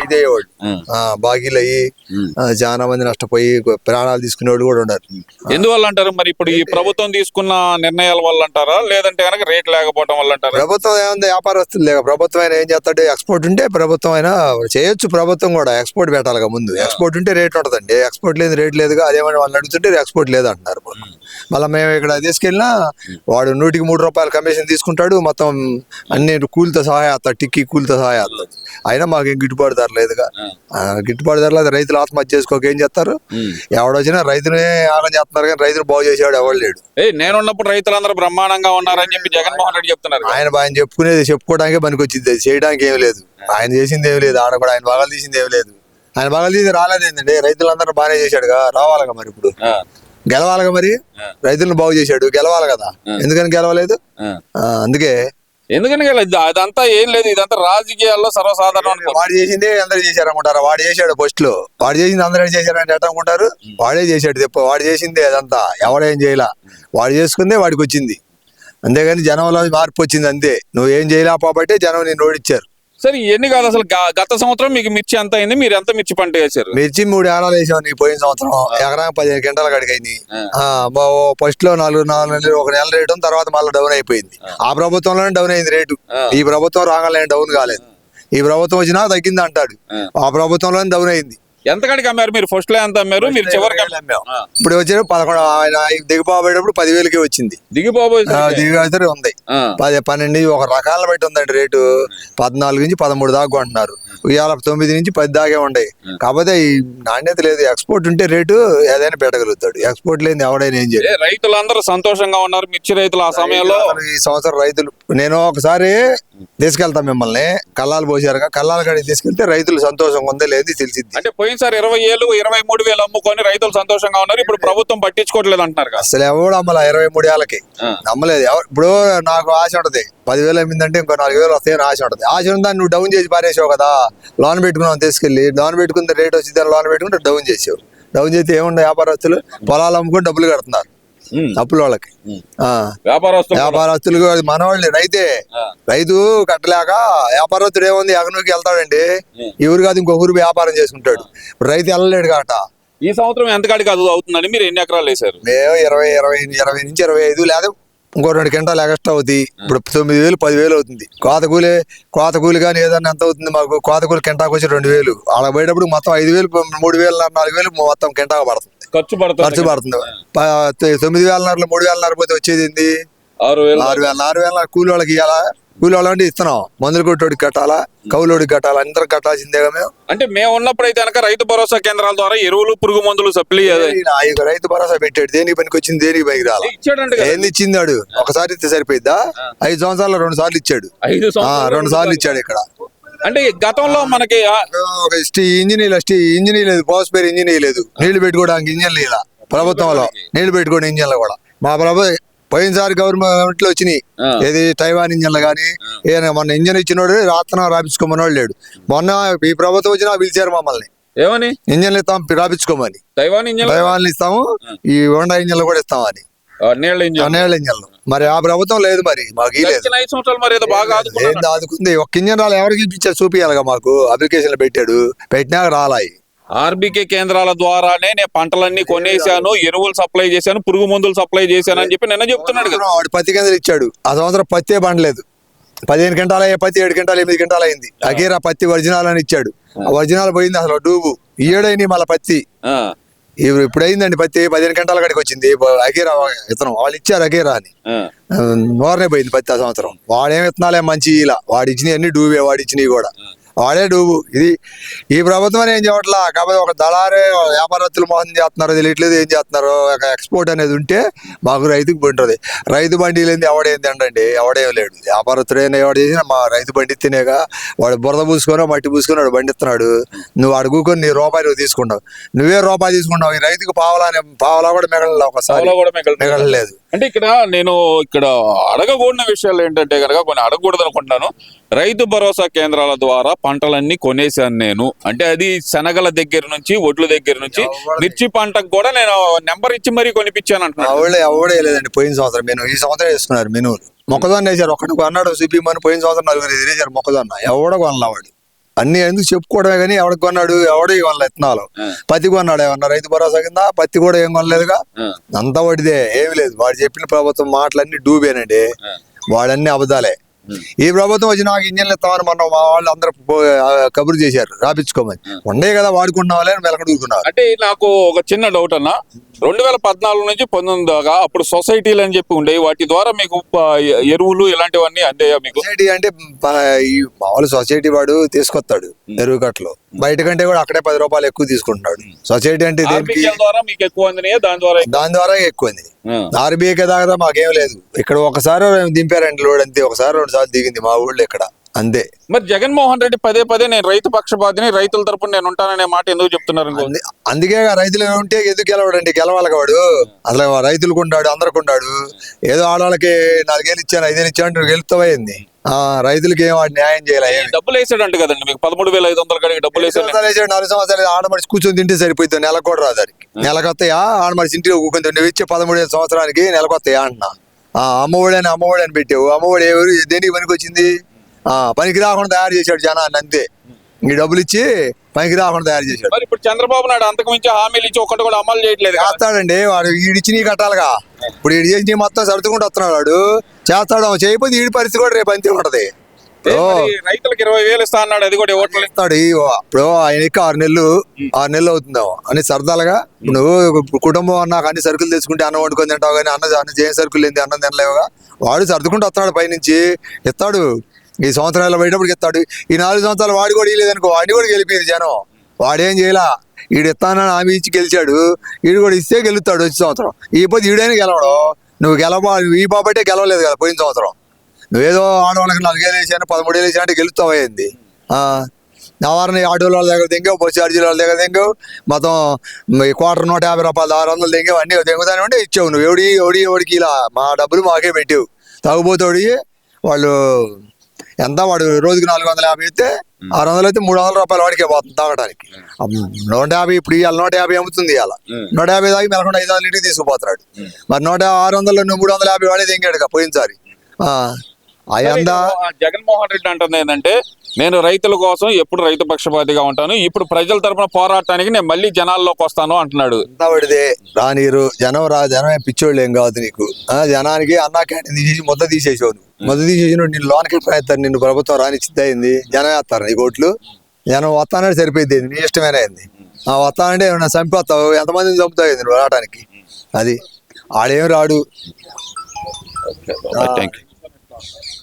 ఇదేవాడు బాకీలు అయ్యి చాలా మంది నష్టపోయి ప్రాణాలు తీసుకునేవాడు కూడా ఉన్నారు. ఎందువల్ల అంటారు మరి? ఇప్పుడు ఈ ప్రభుత్వం తీసుకున్న నిర్ణయాల వల్ల అంటారా, లేదంటే కనుక రేట్ లేకపోవడం వల్ల అంటారా? ప్రభుత్వం ఏముంది, వ్యాపారస్తులు లేక ప్రభుత్వం అయినా ఏం చేస్తాడు, ఎక్స్పోర్ట్ ఉంటే ప్రభుత్వం అయినా చేయొచ్చు. ప్రభుత్వం కూడా ఎక్స్పోర్ట్ పెట్టాలిగా ముందు. ఎక్స్పోర్ట్ ఉంటే రేట్ ఉంటుందండి, ఎక్స్పోర్ట్ లేదు రేట్ లేదుగా. అదేమని వాళ్ళు అడుగుతుంటే ఎక్స్పోర్ట్ లేదు అంటున్నారు. మళ్ళీ మేము ఇక్కడ తీసుకెళ్ళినా వాడు 100కి 3 రూపాయలు కమిషన్ తీసుకుంటాడు. మొత్తం అన్ని కూలితో సహాయ టిక్కీ కూలితో సహాయ. అయినా మాకు ఏం గిట్టుబాటు ధర లేదుగా. గిట్టుబాటు ధర లేదు. రైతులు ఆత్మహత్య చేసుకోక ఏం చేస్తారు? ఎవడొచ్చినా రైతునే ఆగం చేస్తున్నారు, కానీ రైతులు బాగు చేసేవాడు ఎవరు లేడు. నేనున్నప్పుడు రైతులందరూ బ్రహ్మాండంగా ఉన్నారని చెప్పి జగన్మోహన్ రెడ్డి చెప్తున్నారు. ఆయన చెప్పుకోవడానికే పనికి వచ్చింది, చేయడానికి ఏమి లేదు. ఆయన చేసింది ఏమి లేదు, ఆడ కూడా ఆయన భాగాలు తీసింది ఏమి లేదు. ఆయన భాగాలు తీసి రాలేదేంటండి, రైతులందరూ బాగానే చేశాడుగా. రావాలిగా మరి, ఇప్పుడు గెలవాలిగా. మరి రైతులను బాగు చేశాడు, గెలవాలి కదా. ఎందుకని గెలవలేదు? అందుకే ఎందుకని అదంతా ఏం లేదు, ఇదంతా రాజకీయాల్లో సర్వసాధారణ. వాడు చేసిందే అందరూ చేశారనుకుంటారా? వాడు చేశాడు ఫస్ట్ లో, వాడు చేసింది అందరూ చేశారని ఎట్లా అనుకుంటారు? వాడే చేశాడు తప్ప వాడు చేసిందే అదంతా. ఎవడేం చేయలా, వాడు చేసుకుందే వాడికి వచ్చింది. అంతేగాని జనంలో మార్పు వచ్చింది అంతే. నువ్వు ఏం చేయలేకపోబట్టే జనం నేను ఓడిచ్చారు. సరే ఎన్ని కాదు అసలు గత సంవత్సరం మీకు మిర్చి ఎంత అయింది? మీరు ఎంత మిర్చి పంట వేసారు? మిర్చి 3 ఏడాలు వేసాం. నీకు పోయిన సంవత్సరం ఎకరానికి 15 క్వింటాల కడిగైంది. ఫస్ట్ లో 4 నెలలు ఒక నెల రేటు, తర్వాత మళ్ళీ డౌన్ అయిపోయింది. ఆ ప్రభుత్వంలోనే డౌన్ అయింది రేటు. ఈ ప్రభుత్వం రాగానే డౌన్ కాలేదు. ఈ ప్రభుత్వం వచ్చినా తగ్గింది అంటాడు. ఆ ప్రభుత్వంలోనే డౌన్ అయింది. ఎంత కడికి అమ్మారు మీరు? ఫస్ట్ లో ఎంత అమ్మారు మీరు? చివరికి అమ్మాం. ఇప్పుడు వచ్చారు 11. ఆయన దిగిపోబోయేటప్పుడు 10,000కి వచ్చింది. దిగిపోతే ఉంది 12. ఒక రకాల బట్టి ఉందండి రేటు. 14 నుంచి 13 దాకా అంటున్నారు. ఇవాళ 9 నుంచి 10 దాకే ఉన్నాయి. కాకపోతే ఈ నాణ్యత లేదు. ఎక్స్పోర్ట్ ఉంటే రేటు ఏదైనా పెట్టగలుగుతాడు. ఎక్స్పోర్ట్ లేని ఎవడైనా ఏం చేయాలి? రైతులందరూ సంతోషంగా ఉన్నారు, మిర్చి రైతులు. ఆ సమయంలో ఈ సంవత్సరం రైతులు, నేను ఒకసారి తీసుకెళ్తాం మిమ్మల్ని, కల్లాలు పోసారుగా, కల్లాల కాడికి తీసుకెళ్తే రైతులు సంతోషంగా ఉందే లేదు తెలిసింది. అంటే పోయినసారి 20,000 23,000 అమ్ముకొని రైతులు సంతోషంగా ఉన్నారు. ఇప్పుడు ప్రభుత్వం పట్టించుకోవట్లేదు అంటున్నారు. అసలు ఎవడు అమ్మల 23 ఏళ్ళకి నమ్మలేదు. ఇప్పుడు నాకు ఆశ ఉంటది, 10,000 అమ్మిందంటే ఇంకో 4,000 వస్తాయని ఆశ ఉంటది. ఆశ ఉందని నువ్వు డౌన్ చేసి పారేసావు కదా. లోన్ పెట్టుకున్నావు, తీసుకెళ్ళి లోన్ పెట్టుకుంటే రేట్ వచ్చింది, లోన్ పెట్టుకుంటే డౌన్ చేసావు. డౌన్ చేస్తే ఏముండే, వ్యాపారస్తులు పొలాలు అమ్ముకొని డబ్బులు కడుతున్నారు అప్పుల వాళ్ళకి. వ్యాపారస్తులు మనవాళ్ళే. రైతు కట్టలేక వ్యాపారస్తుడు ఏముంది, ఎగనూకి వెళ్తాడండి. ఈ ఊరు కాదు ఇంకొక ఊరు వ్యాపారం చేసుకుంటాడు. ఇప్పుడు రైతు వెళ్ళలేడు కాట. ఈ సంవత్సరం ఎంత కాడికి అది అవుతుందండి? మీరు ఎన్ని ఎకరాలు వేసారు? మేము 20 నుంచి 25, లేదా ఇంకో 2 క్వింటాలు ఎక్స్ట్రా అవుతాయి. ఇప్పుడు 9,000 10,000 అవుతుంది. కోత కూలి కానీ ఏదన్నా ఎంత అవుతుంది మాకు? కోత కూలి కింటాకు వచ్చి 2,000. అలా పోయేటప్పుడు మొత్తం 5,000, 3,000, 4,000 మొత్తం కింటాకు పడుతుంది. ఖర్చు పడుతుంది. 9,500 3,500 పోతే వచ్చేది ఏంది? 6,000 కూలి వాళ్ళకి ఇవ్వాలా? కూలి వాళ్ళు అంటే ఇస్తున్నాం. మందులు కొట్టోడికి కట్టాలా, కౌలోడికి కట్టాలా, అందరికి కట్టాల్సిందేగా మేము. అంటే మేము ఉన్నప్పుడు అయితే కనుక రైతు భరోసా కేంద్రాల ద్వారా ఎరువులు, పురుగు మందులు సప్లై. రైతు భరోసా పెట్టాడు. దేనికి పనికి వచ్చింది, దేనికి పనికి రాలి ఏంది ఇచ్చింది? వాడు ఒకసారి ఇస్తే సరిపోయిద్దా? 5 సంవత్సరాలు 2 సార్లు ఇచ్చాడు. 2 సార్లు ఇచ్చాడు ఇక్కడ. అంటే గతంలో మనకి ఇంజనీ లేదు, పోస్పేర్ ఇంజనీ లేదు, నీళ్లు పెట్టుకోవడానికి ఇంజన్ లేదా ప్రభుత్వంలో. నీళ్లు పెట్టుకోవడం ఇంజన్లు కూడా మా ప్రభుత్వం పోయినసారి గవర్నమెంట్ లో వచ్చినాయి. ఏది టైవాన్ ఇంజన్లు కానీ మొన్న ఇంజన్ ఇచ్చినోడు రాపించుకోమని వాడు లేడు. మొన్న ఈ ప్రభుత్వం వచ్చినా పిలిచారు మమ్మల్ని. ఏమని? ఇంజన్లు ఇస్తాం రాపించుకోమని. టైవాన్లు ఇస్తాము, ఈ హోండా ఇంజన్లు కూడా ఇస్తామని. నీళ్ళ ఇంజన్లు మరి ఆ ప్రభుత్వం లేదు. మరి మాకు లేదు. ఆదుకుంది. ఒక ఇంజన్ రాలి ఎవరికి ఇప్పించారు చూపియాలిగా. మాకు అప్లికేషన్లు పెట్టినాక రాలాయి. ఆర్బీకే కేంద్రాల ద్వారానే నేను పంటలన్నీ కొనేసాను, ఎరువులు సప్లై చేశాను, పురుగు మందులు సప్లై చేశాను అని చెప్పి నిన్న చెప్తున్నాడు కదా. వాడు పత్తి కిందలు ఇచ్చాడు. ఆ సంవత్సరం పత్తే పండలేదు. 15 క్వింటాలు అయ్యే పత్తి 7 క్వింటాలు 8 క్వింటాలు అయింది. అకీరా పత్తి ఒరిజినల్ అని ఇచ్చాడు. ఒరిజినల్ పోయింది అసలు డూబు. ఈడైంది మళ్ళీ పత్తి. ఇప్పుడు అయిందండి పత్తి 15 క్వింటాల కాడికి వచ్చింది. అకీరా విత్తనం వాళ్ళు ఇచ్చారు, అకీరా అని. నోరనే పోయింది పత్తి ఆ సంవత్సరం. వాడేం విత్తనాలే మంచి ఇలా వాడు ఇచ్చినవి అన్ని డూబే. వాడు ఇచ్చినవి కూడా వాడే డూబు. ఇది ఈ ప్రభుత్వం ఏం చేయట్లా. కాకపోతే ఒక దళారే వ్యాపారస్తులు మోసం చేస్తున్నారు, తెలియట్లేదు ఏం చేస్తున్నారు. ఒక ఎక్స్పోర్ట్ అనేది ఉంటే మాకు రైతుకు పండుతుంది. రైతు బండి లేని ఎవడేంది అండి, ఎవడేం లేడు. వ్యాపారస్తుడైనా ఎవడు చేసినా మా రైతు బండి తినేగా. వాడు బురద పూసుకొని మట్టి పూసుకొని వాడు బండి ఇస్తున్నాడు. నువ్వు అడుగుకొని నీ రూపాయి నువ్వు తీసుకుంటావు. నువ్వే రూపాయి తీసుకుంటావు. ఈ రైతుకు పావలా కూడా మిగలలేదు. ఒకసారి మిగలలేదు. అంటే నేను అడగకూడని విషయాలు ఏంటంటే కనుక కొన్ని అడగకూడదు అనుకుంటున్నాను. రైతు భరోసా కేంద్రాల ద్వారా పంటలన్నీ కొనేసాను నేను అంటే, అది శనగల దగ్గర నుంచి ఒడ్ల దగ్గర నుంచి మిర్చి పంటకు కూడా నేను నెంబర్ ఇచ్చి మరీ కొనిపించాను అంటున్నాను. ఎవడే లేదండి. పోయిన సంవత్సరం నేను ఈ సంవత్సరం వేసుకున్నారు మెనూలు. మొక్కజొన్న వేసారు. ఒకటి కొన్నాడు చూపిమని. పోయిన సంవత్సరం 4 వేసారు మొక్కజొన్న. ఎవడో కొనలా వాడు. అన్ని ఎందుకు చెప్పుకోవడమే కానీ ఎవడికి కొన్నాడు, ఎవడు ఇవ్వాలి ఇత్తనాలు. పత్తి కొన్నాడు ఏమన్నా రైతు భరోసా కింద? పత్తి కూడా ఏం కొనలేదుగా, అంతా వాడిదే, ఏమి లేదు. వాడు చెప్పిన ప్రభుత్వం మాటలన్నీ డూబేనండి, వాడన్నీ అబద్ధాలే. ఈ ప్రభుత్వం వచ్చి నాకు ఇంజన్లు ఇస్తామని మొన్న మా వాళ్ళు అందరూ కబురు చేశారు రాపించుకోమని. ఉండే కదా వాడుకున్న వాళ్ళే వెలకడుకున్నారు. అంటే నాకు ఒక చిన్న డౌట్ అన్న, 2014 నుంచి 19 దాకా అప్పుడు సొసైటీలు అని చెప్పి ఉండేవి, వాటి ద్వారా మీకు ఎరువులు ఇలాంటివన్నీ అందేయా మీకు? సొసైటీ అంటే ఈ మామూలు సొసైటీ వాడు తీసుకొస్తాడు ఎరువు కట్టలు, బయట కంటే కూడా అక్కడే 10 రూపాయలు ఎక్కువ తీసుకుంటున్నాడు. సొసైటీ అంటే RBKL ద్వారా మీకు ఎక్కువ అందినాయా? దాని ద్వారా ఎక్కువ అంది. ఆర్బీఐకే దాకా మాకేం లేదు. ఇక్కడ ఒకసారి దింపారండి లోడ్, అంతే. ఒకసారి 2 సార్లు దిగింది మా ఊళ్ళో ఇక్కడ, అంతే. మరి జగన్మోహన్ రెడ్డి పదే పదే నేను రైతు పక్షపాతిని, రైతుల తరపున నేను ఉంటాననే మాట ఎందుకు చెప్తున్నారు? అందుకే రైతులు ఉంటే ఎందుకు గెలవడండి, గెలవాలి వాడు. అసలు రైతులకు ఉన్నాడు, అందరికి ఉన్నాడు. ఏదో ఆడవాళ్ళకి 4 ఏళ్ళు ఇచ్చాను, 5 ఏళ్ళు ఇచ్చాను, గెలుస్తామైంది. రైతులకి ఏం వాడు న్యాయం చేయాలి. డబ్బులు వేసాడంట కదండి మీకు, 13,500 కడిగి డబ్బులు వేసాడు. 4 సంవత్సరాలు ఆడమడిచి కూర్చొని తింటే సరిపోతుంది, నెలకు కూడా రాదు దానికి. నెలకొస్తాయా ఆడమడిచి ఇంటికి కూర్చొని? నువ్వు ఇచ్చే 13 సంవత్సరానికి నెలకొస్తాయా అంటున్నా. అమ్మఒడి అని పెట్టావు. అమ్మఒడి ఎవరు దేనికి పనికి వచ్చింది? పనికి రాకుండా తయారు చేశాడు జనాన్ని, అంతే. ఈ డబ్బులు ఇచ్చి పనికి రాకుండా తయారు చేశాడు. మరి ఇప్పుడు చంద్రబాబు నాయుడు అంతకు మించి హామీలు ఇచ్చి ఒక్కటి కూడా అమలు చేయట్లేదు. చేస్తాడండి వాడు, ఈడిచ్చి నీ కట్టాలిగా. ఇప్పుడు ఈడు చేసి నీ మొత్తం సర్దుకుంటూ వస్తున్నాడు వాడు, చేస్తాడు. చేయకపోతే ఈడి పరిస్థితి కూడా రేపు అంతే ఉంటది. రైతులకు 20,000 ఇస్తా అన్నాడు, అది కూడా ఓట్లు ఇస్తాడు. ఇప్పుడు ఆయనకి 6 నెలలు అవుతుందావు అని సరదాలుగా. నువ్వు కుటుంబం అన్నాక అన్ని సరుకులు తెచ్చుకుంటే అన్నం వండుకొని తింటావు, కానీ అన్న చేయ సరుకులు ఏంటి, అన్నం తినలేవుగా. వాడు సర్దుకుంటూ వస్తున్నాడు, పైనుంచి ఇస్తాడు. ఈ సంవత్సరాలు పోయేటప్పటికి ఇస్తాడు. ఈ 4 సంవత్సరాలు వాడు కూడా ఇవ్వలేదనుకో, వాడిని కూడా గెలిపేది జనం. వాడేం చేయలా, ఈడు ఇస్తానని హామీ ఇచ్చి గెలిచాడు. ఈడు కూడా ఇస్తే గెలుస్తాడు వచ్చే సంవత్సరం. ఈ పొద్దు ఈడైనా గెలవడం. నువ్వు ఈ బాబట్టే గెలవలేదు కదా పోయిన సంవత్సరం. నువ్వేదో ఆడవాళ్ళకి 4 ఏళ్ళు వేసాను, 13 ఏళ్ళు వేసాను అంటే గెలుస్తావైంది. వారిని ఆటోల వాళ్ళ దగ్గర దింగావు, బస్సు ఛార్జీల వాళ్ళ దగ్గర దింగావు, మొత్తం క్వార్టర్ 150 రూపాయలు, 600 దింగావు, అన్నీ దింగుతానే ఉంటే ఇచ్చావు. నువ్వు ఎవడికి ఇలా మా డబ్బులు మాకే పెట్టావు. తాగుబోతోడి వాళ్ళు ఎంత, వాడు రోజుకి 450 అయితే 600 అయితే 300 రూపాయలు వాడికే పోతుంది తాగడానికి. 150 ఇప్పుడు ఇవాళ 150 అమ్ముతుంది. ఇవాళ 150 తాగి మెలకుండా 500 ఇంటికి తీసుకుపోతున్నాడు. మరి 600 350 వాడే దింగాడుగా పోయినసారి. జగన్మోహన్ రెడ్డి అంటుంది ఏంటంటే, నేను రైతుల కోసం ఎప్పుడు రైతు పక్షపాతిగా ఉంటాను, ఇప్పుడు ప్రజల తరపున పోరాటానికి నేను మళ్ళీ జనాల్లోకి వస్తాను అంటున్నాడు. అంతా పడితే రానీరు, జనం పిచ్చోళ్ళు ఏం కావద్దు నీకు. జనానికి అన్నా క్యాంటీన్ తీసేసి మొత్తం తీసేసావు. మొత్తం తీసేసి నిన్ను లోనికి ప్రయత్నం, నిన్ను ప్రభుత్వం రానిచ్చిద్ది అయింది. జనం వేస్తారు నీ ఓట్లు. జనం వస్తానంటే సరిపోయింది, నీ ఇష్టమైన అయింది. వస్తానంటే ఏమన్నా చంపేస్తావు, ఎంతమందిని చంపుతావు నువ్వు రావడానికి. అది ఆడేం రాడు. Thank you.